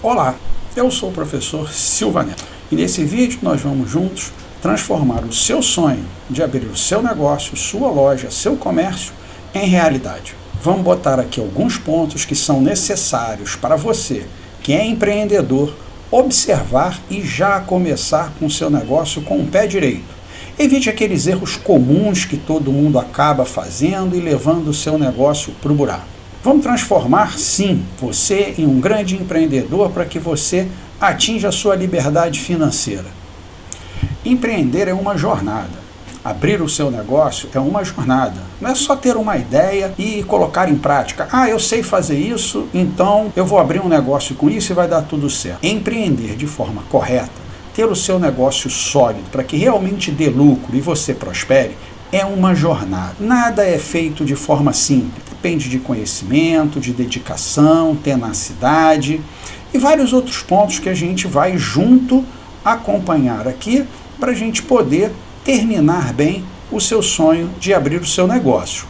Olá, eu sou o professor Silva Neto e nesse vídeo nós vamos juntos transformar o seu sonho de abrir o seu negócio, sua loja, seu comércio em realidade. Vamos botar aqui alguns pontos que são necessários para você, que é empreendedor, observar e já começar com o seu negócio com o pé direito. Evite aqueles erros comuns que todo mundo acaba fazendo e levando o seu negócio para o buraco. Vamos transformar, sim, você em um grande empreendedor para que você atinja a sua liberdade financeira. Empreender é uma jornada. Abrir o seu negócio é uma jornada. Não é só ter uma ideia e colocar em prática. Ah, eu sei fazer isso, então eu vou abrir um negócio com isso e vai dar tudo certo. Empreender de forma correta, ter o seu negócio sólido para que realmente dê lucro e você prospere, é uma jornada. Nada é feito de forma simples. Depende de conhecimento, de dedicação, tenacidade e vários outros pontos que a gente vai junto acompanhar aqui para a gente poder terminar bem o seu sonho de abrir o seu negócio.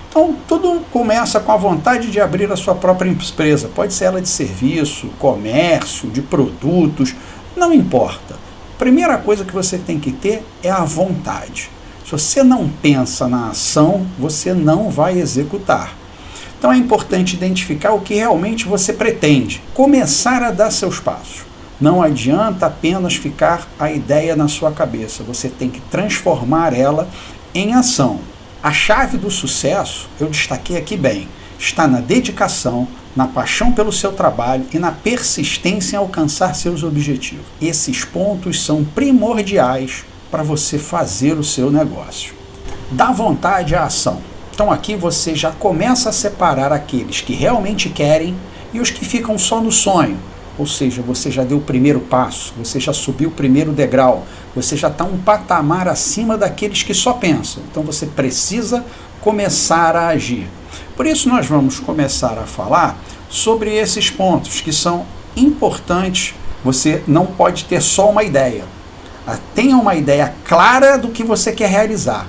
Então, tudo começa com a vontade de abrir a sua própria empresa. Pode ser ela de serviço, comércio, de produtos, não importa. A primeira coisa que você tem que ter é a vontade. Se você não pensa na ação, você não vai executar. Então é importante identificar o que realmente você pretende. Começar a dar seus passos. Não adianta apenas ficar a ideia na sua cabeça. Você tem que transformar ela em ação. A chave do sucesso, eu destaquei aqui bem, está na dedicação, na paixão pelo seu trabalho e na persistência em alcançar seus objetivos. Esses pontos são primordiais para você fazer o seu negócio. Dá vontade à ação. Então aqui você já começa a separar aqueles que realmente querem e os que ficam só no sonho. Ou seja, você já deu o primeiro passo, você já subiu o primeiro degrau, você já está um patamar acima daqueles que só pensam. Então você precisa começar a agir. Por isso nós vamos começar a falar sobre esses pontos que são importantes. Você não pode ter só uma ideia. Tenha uma ideia clara do que você quer realizar.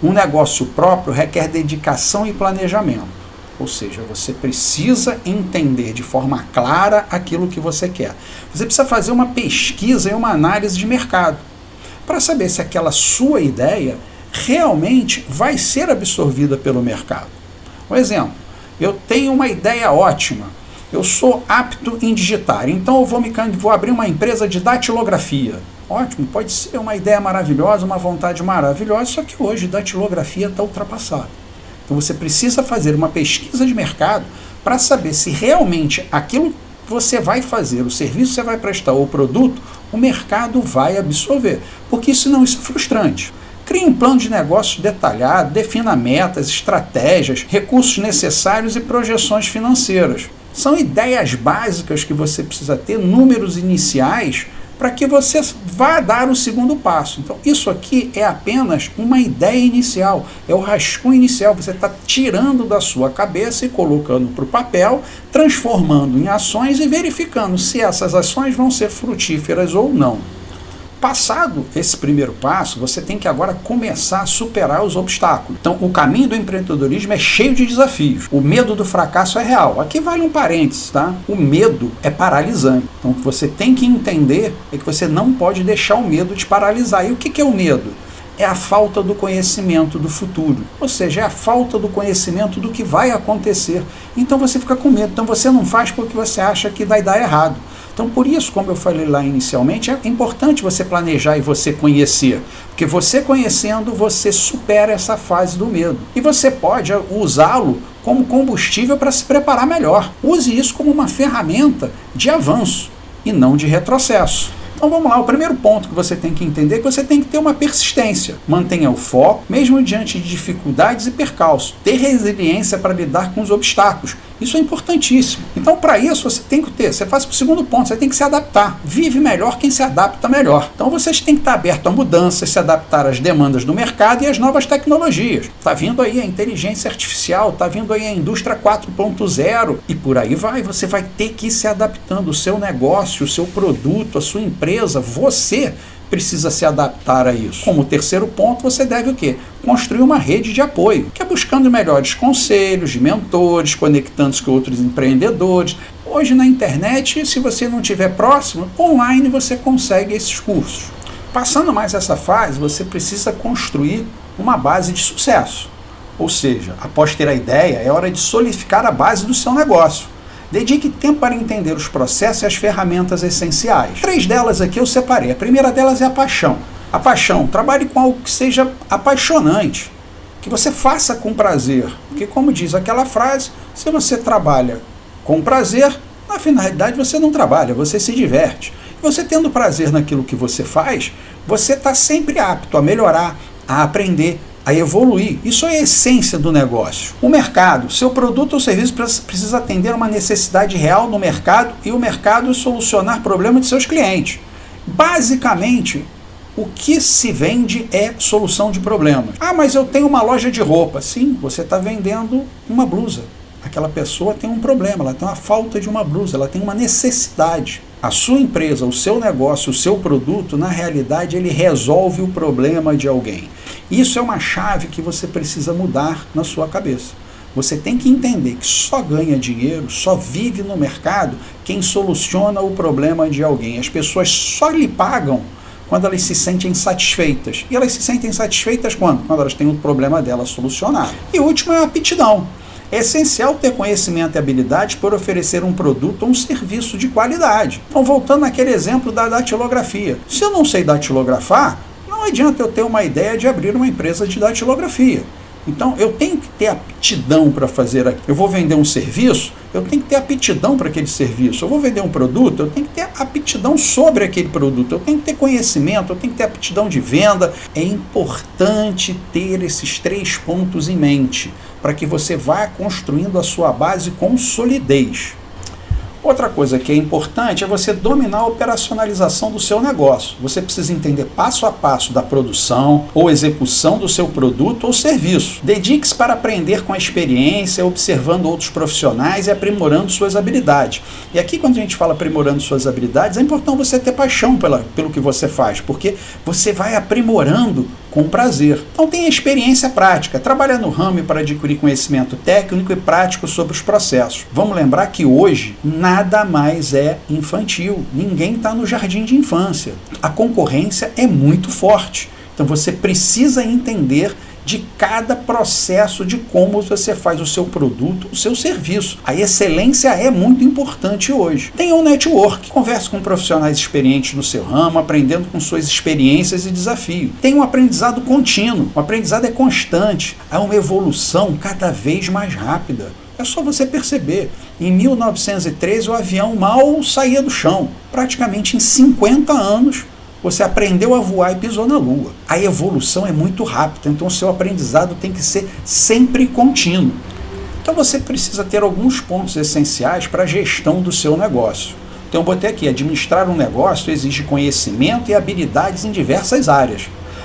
Um negócio próprio requer dedicação e planejamento. Ou seja, você precisa entender de forma clara aquilo que você quer. Você precisa fazer uma pesquisa e uma análise de mercado para saber se aquela sua ideia realmente vai ser absorvida pelo mercado. Um exemplo, eu tenho uma ideia ótima, eu sou apto em digitar, então eu vou abrir uma empresa de datilografia. Ótimo, pode ser uma ideia maravilhosa, uma vontade maravilhosa, só que hoje datilografia está ultrapassada. Então você precisa fazer uma pesquisa de mercado para saber se realmente aquilo que você vai fazer, o serviço que você vai prestar ou o produto, o mercado vai absorver. Porque senão isso é frustrante. Crie um plano de negócio detalhado, defina metas, estratégias, recursos necessários e projeções financeiras. São ideias básicas que você precisa ter, números iniciais, para que você vá dar o segundo passo. Então, isso aqui é apenas uma ideia inicial, é o rascunho inicial. Você está tirando da sua cabeça e colocando para o papel, transformando em ações e verificando se essas ações vão ser frutíferas ou não. Passado esse primeiro passo, você tem que agora começar a superar os obstáculos. Então, o caminho do empreendedorismo é cheio de desafios. O medo do fracasso é real. Aqui vale um parênteses, tá? O medo é paralisante. Então, o que você tem que entender é que você não pode deixar o medo te paralisar. E o que é o medo? É a falta do conhecimento do futuro. Ou seja, é a falta do conhecimento do que vai acontecer. Então, você fica com medo. Então, você não faz porque você acha que vai dar errado. Então, por isso, como eu falei lá inicialmente, é importante você planejar e você conhecer. Porque você conhecendo, você supera essa fase do medo. E você pode usá-lo como combustível para se preparar melhor. Use isso como uma ferramenta de avanço e não de retrocesso. Então vamos lá, o primeiro ponto que você tem que entender é que você tem que ter uma persistência. Mantenha o foco, mesmo diante de dificuldades e percalços. Ter resiliência para lidar com os obstáculos. Isso é importantíssimo. Então, para isso, você tem que ter, você faz para o segundo ponto, você tem que se adaptar. Vive melhor quem se adapta melhor. Então, vocês têm que estar abertos a mudanças, se adaptar às demandas do mercado e às novas tecnologias. Está vindo aí a inteligência artificial, está vindo aí a indústria 4.0 e por aí vai. Você vai ter que ir se adaptando. O seu negócio, o seu produto, a sua empresa, você precisa se adaptar a isso. Como terceiro ponto, você deve o quê? Construir uma rede de apoio, que é buscando melhores conselhos, de mentores, conectando-se com outros empreendedores. Hoje na internet, se você não estiver próximo, online você consegue esses cursos. Passando mais essa fase, você precisa construir uma base de sucesso. Ou seja, após ter a ideia, é hora de solidificar a base do seu negócio. Dedique tempo para entender os processos e as ferramentas essenciais. 3 delas aqui eu separei. A primeira delas é a paixão. A paixão, trabalhe com algo que seja apaixonante, que você faça com prazer. Porque como diz aquela frase, se você trabalha com prazer, na finalidade você não trabalha, você se diverte. Você tendo prazer naquilo que você faz, você está sempre apto a melhorar, a aprender, a evoluir. Isso é a essência do negócio. O mercado, seu produto ou serviço precisa atender uma necessidade real no mercado e o mercado solucionar problemas de seus clientes. Basicamente, o que se vende é solução de problemas. Ah, mas eu tenho uma loja de roupa. Sim, você está vendendo uma blusa. Aquela pessoa tem um problema, ela tem uma falta de uma blusa, ela tem uma necessidade. A sua empresa, o seu negócio, o seu produto, na realidade, ele resolve o problema de alguém. Isso é uma chave que você precisa mudar na sua cabeça. Você tem que entender que só ganha dinheiro, só vive no mercado quem soluciona o problema de alguém. As pessoas só lhe pagam quando elas se sentem satisfeitas. E elas se sentem satisfeitas quando? Quando elas têm o problema delas solucionado. E o último é a aptidão. É essencial ter conhecimento e habilidade para oferecer um produto ou um serviço de qualidade. Então, voltando àquele exemplo da datilografia. Se eu não sei datilografar, não adianta eu ter uma ideia de abrir uma empresa de datilografia. Então, eu tenho que ter aptidão para fazer aquilo. Eu vou vender um serviço, eu tenho que ter aptidão para aquele serviço. Eu vou vender um produto, eu tenho que ter aptidão sobre aquele produto. Eu tenho que ter conhecimento, eu tenho que ter aptidão de venda. É importante ter esses 3 pontos em mente, para que você vá construindo a sua base com solidez. Outra coisa que é importante é você dominar a operacionalização do seu negócio. Você precisa entender passo a passo da produção ou execução do seu produto ou serviço. Dedique-se para aprender com a experiência, observando outros profissionais e aprimorando suas habilidades. E aqui, quando a gente fala aprimorando suas habilidades, é importante você ter paixão pelo que você faz, porque você vai aprimorando com prazer. Então tenha experiência prática, trabalha no ramo para adquirir conhecimento técnico e prático sobre os processos. Vamos lembrar que hoje nada mais é infantil, ninguém está no jardim de infância. A concorrência é muito forte, então você precisa entender de cada processo de como você faz o seu produto, o seu serviço. A excelência é muito importante hoje. Tenha um network, converse com profissionais experientes no seu ramo, aprendendo com suas experiências e desafios. Tenha um aprendizado contínuo, o aprendizado é constante, há uma evolução cada vez mais rápida. É só você perceber, em 1913 o avião mal saía do chão, praticamente em 50 anos, você aprendeu a voar e pisou na Lua. A evolução é muito rápida, então o seu aprendizado tem que ser sempre contínuo. Então você precisa ter alguns pontos essenciais para a gestão do seu negócio. Então eu botei aqui, administrar um negócio exige conhecimento e habilidades em diversas áreas.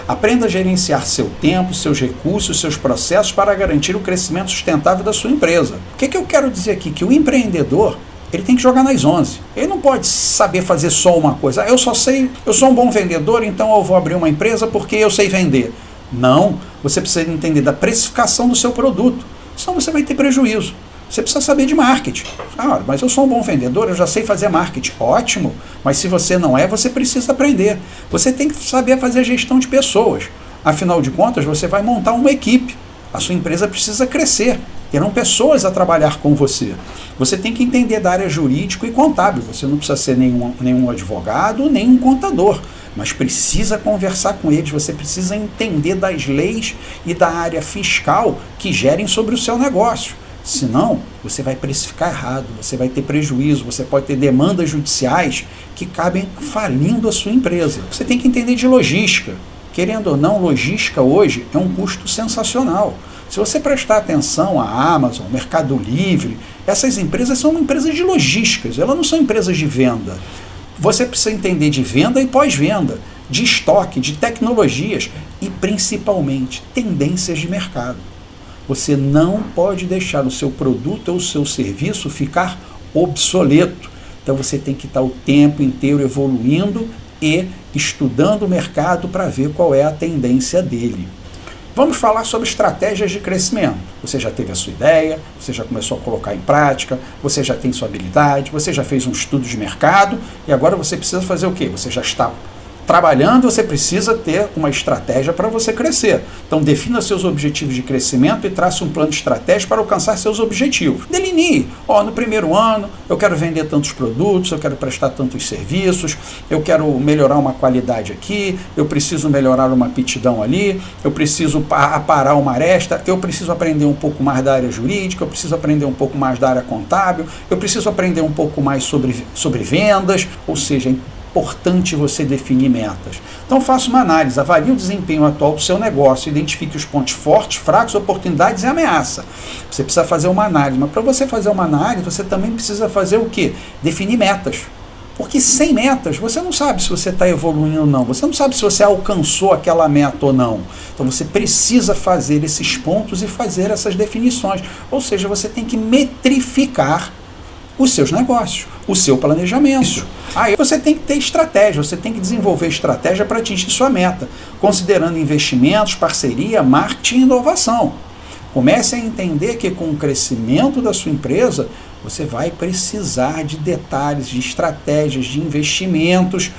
Aprenda a gerenciar seu tempo, seus recursos, seus processos para garantir o crescimento sustentável da sua empresa. O que eu quero dizer aqui? Que o empreendedor ele tem que jogar nas 11. Ele não pode saber fazer só uma coisa. Eu sou um bom vendedor, então eu vou abrir uma empresa porque eu sei vender. Não, você precisa entender da precificação do seu produto, senão você vai ter prejuízo. Você precisa saber de marketing. Ah, mas eu sou um bom vendedor, eu já sei fazer marketing. Ótimo, mas se você não é, você precisa aprender. Você tem que saber fazer gestão de pessoas. Afinal de contas, você vai montar uma equipe. A sua empresa precisa crescer. Terão pessoas a trabalhar com você. Você tem que entender da área jurídica e contábil. Você não precisa ser nenhum advogado, nem um contador, mas precisa conversar com eles. Você precisa entender das leis e da área fiscal que gerem sobre o seu negócio. Senão, você vai precificar errado, você vai ter prejuízo, você pode ter demandas judiciais que acabem falindo a sua empresa. Você tem que entender de logística. Querendo ou não, logística hoje é um custo sensacional. Se você prestar atenção à Amazon, Mercado Livre, essas empresas são empresas de logísticas, elas não são empresas de venda. Você precisa entender de venda e pós-venda, de estoque, de tecnologias e principalmente tendências de mercado. Você não pode deixar o seu produto ou o seu serviço ficar obsoleto. Então você tem que estar o tempo inteiro evoluindo e estudando o mercado para ver qual é a tendência dele. Vamos falar sobre estratégias de crescimento. Você já teve a sua ideia, você já começou a colocar em prática, você já tem sua habilidade, você já fez um estudo de mercado e agora você precisa fazer o quê? Você já está trabalhando, você precisa ter uma estratégia para você crescer. Então defina seus objetivos de crescimento e trace um plano de estratégia para alcançar seus objetivos. Delinee, no primeiro ano eu quero vender tantos produtos, eu quero prestar tantos serviços, eu quero melhorar uma qualidade aqui, eu preciso melhorar uma aptidão ali, eu preciso aparar uma aresta, eu preciso aprender um pouco mais da área jurídica, eu preciso aprender um pouco mais da área contábil, eu preciso aprender um pouco mais sobre vendas, ou seja, importante você definir metas. Então faça uma análise, avalie o desempenho atual do seu negócio, identifique os pontos fortes, fracos, oportunidades e ameaça. Você precisa fazer uma análise, mas para você fazer uma análise, você também precisa fazer o quê? Definir metas. Porque sem metas, você não sabe se você está evoluindo ou não, você não sabe se você alcançou aquela meta ou não. Então você precisa fazer esses pontos e fazer essas definições. Ou seja, você tem que metrificar os seus negócios, o seu planejamento. Aí você tem que ter estratégia, você tem que desenvolver estratégia para atingir sua meta, considerando investimentos, parceria, marketing e inovação. Comece a entender que com o crescimento da sua empresa, você vai precisar de detalhes, de estratégias, de investimentos.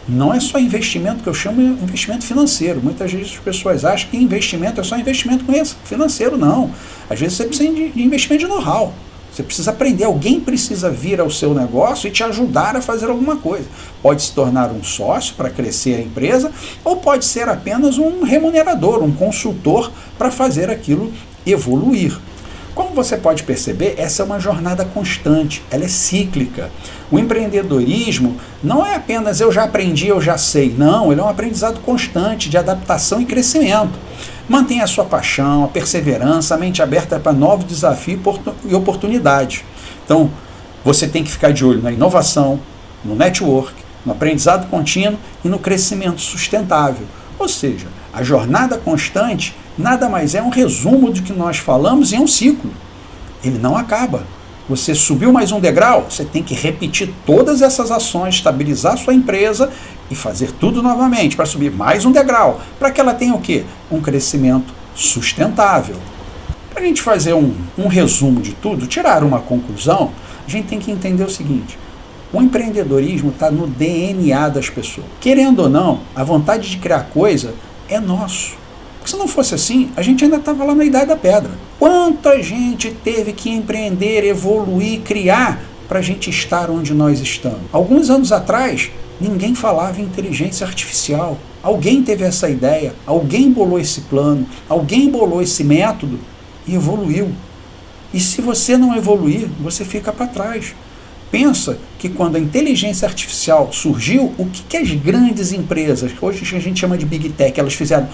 Não é só investimento que eu chamo de investimento financeiro. Muitas vezes as pessoas acham que investimento é só investimento financeiro, não. Às vezes você precisa de investimento de know-how. Você precisa aprender, alguém precisa vir ao seu negócio e te ajudar a fazer alguma coisa. Pode se tornar um sócio para crescer a empresa, ou pode ser apenas um remunerador, um consultor para fazer aquilo evoluir. Como você pode perceber, essa é uma jornada constante, ela é cíclica. O empreendedorismo não é apenas eu já aprendi, eu já sei. Não, ele é um aprendizado constante de adaptação e crescimento. Mantenha a sua paixão, a perseverança, a mente aberta para novos desafios e oportunidades. Então, você tem que ficar de olho na inovação, no network, no aprendizado contínuo e no crescimento sustentável. Ou seja, a jornada constante nada mais é um resumo do que nós falamos em um ciclo. Ele não acaba. Você subiu mais um degrau, você tem que repetir todas essas ações, estabilizar sua empresa e fazer tudo novamente para subir mais um degrau, para que ela tenha o quê? Um crescimento sustentável. Para a gente fazer um resumo de tudo, tirar uma conclusão, a gente tem que entender o seguinte: o empreendedorismo está no DNA das pessoas. Querendo ou não, a vontade de criar coisa é nosso. Se não fosse assim, a gente ainda estava lá na Idade da Pedra. Quanta gente teve que empreender, evoluir, criar para a gente estar onde nós estamos? Alguns anos atrás, ninguém falava em inteligência artificial. Alguém teve essa ideia, alguém bolou esse plano, alguém bolou esse método e evoluiu. E se você não evoluir, você fica para trás. Pensa que quando a inteligência artificial surgiu, o que as grandes empresas, que hoje a gente chama de Big Tech, elas fizeram?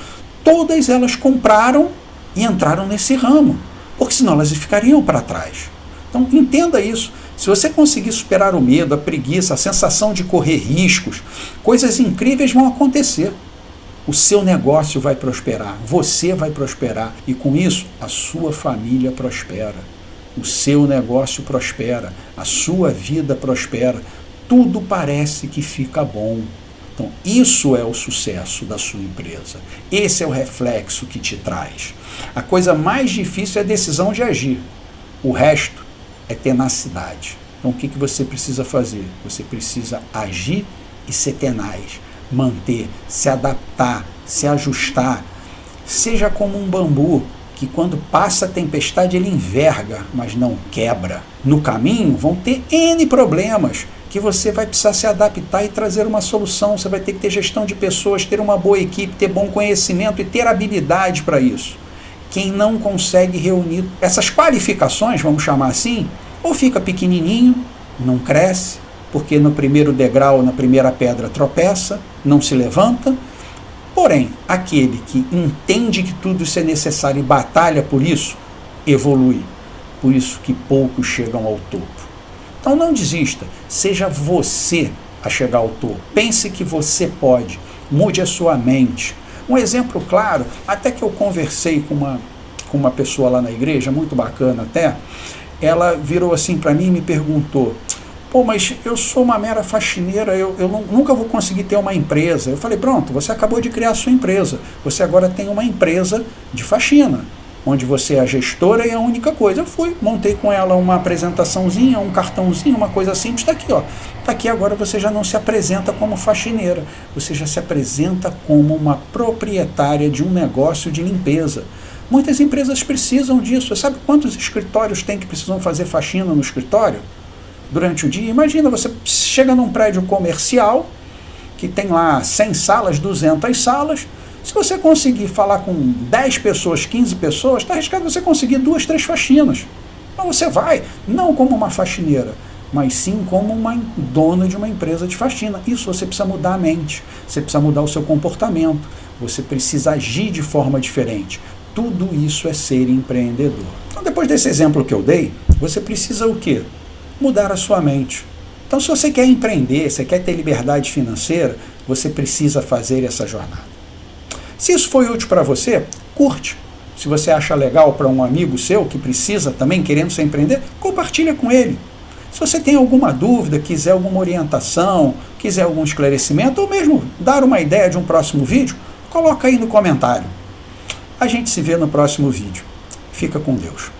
Todas elas compraram e entraram nesse ramo, porque senão elas ficariam para trás. Então entenda isso. Se você conseguir superar o medo, a preguiça, a sensação de correr riscos, coisas incríveis vão acontecer. O seu negócio vai prosperar, você vai prosperar e com isso a sua família prospera. O seu negócio prospera, a sua vida prospera. Tudo parece que fica bom. Então, isso é o sucesso da sua empresa. Esse é o reflexo que te traz. A coisa mais difícil é a decisão de agir. O resto é tenacidade. Então, o que você precisa fazer? Você precisa agir e ser tenaz. Manter, se adaptar, se ajustar. Seja como um bambu, que quando passa a tempestade ele enverga, mas não quebra. No caminho vão ter N problemas, que você vai precisar se adaptar e trazer uma solução. Você vai ter que ter gestão de pessoas, ter uma boa equipe, ter bom conhecimento e ter habilidade para isso. Quem não consegue reunir essas qualificações, vamos chamar assim, ou fica pequenininho, não cresce, porque no primeiro degrau, na primeira pedra tropeça, não se levanta. Porém, aquele que entende que tudo isso é necessário e batalha por isso, evolui. Por isso que poucos chegam ao topo. Então não desista, seja você a chegar ao topo. Pense que você pode, mude a sua mente. Um exemplo claro, até que eu conversei com uma pessoa lá na igreja, muito bacana até, ela virou assim para mim e me perguntou: pô, mas eu sou uma mera faxineira, eu nunca vou conseguir ter uma empresa. Eu falei: pronto, você acabou de criar a sua empresa, você agora tem uma empresa de faxina. onde você é a gestora e a única coisa. Eu fui, montei com ela uma apresentaçãozinha, um cartãozinho, uma coisa simples, está aqui, ó. Está aqui, agora você já não se apresenta como faxineira, você já se apresenta como uma proprietária de um negócio de limpeza. Muitas empresas precisam disso. Você sabe quantos escritórios tem que precisam fazer faxina no escritório durante o dia? Imagina, você chega num prédio comercial que tem lá 100 salas, 200 salas. Se você conseguir falar com 10 pessoas, 15 pessoas, está arriscado você conseguir 2, 3 faxinas. Então você vai, não como uma faxineira, mas sim como uma dona de uma empresa de faxina. Isso você precisa mudar a mente, você precisa mudar o seu comportamento, você precisa agir de forma diferente. Tudo isso é ser empreendedor. Então, depois desse exemplo que eu dei, você precisa o quê? Mudar a sua mente. Então, se você quer empreender, você quer ter liberdade financeira, você precisa fazer essa jornada. Se isso foi útil para você, curte. Se você acha legal para um amigo seu que precisa também, querendo se empreender, compartilha com ele. Se você tem alguma dúvida, quiser alguma orientação, quiser algum esclarecimento, ou mesmo dar uma ideia de um próximo vídeo, coloca aí no comentário. A gente se vê no próximo vídeo. Fica com Deus.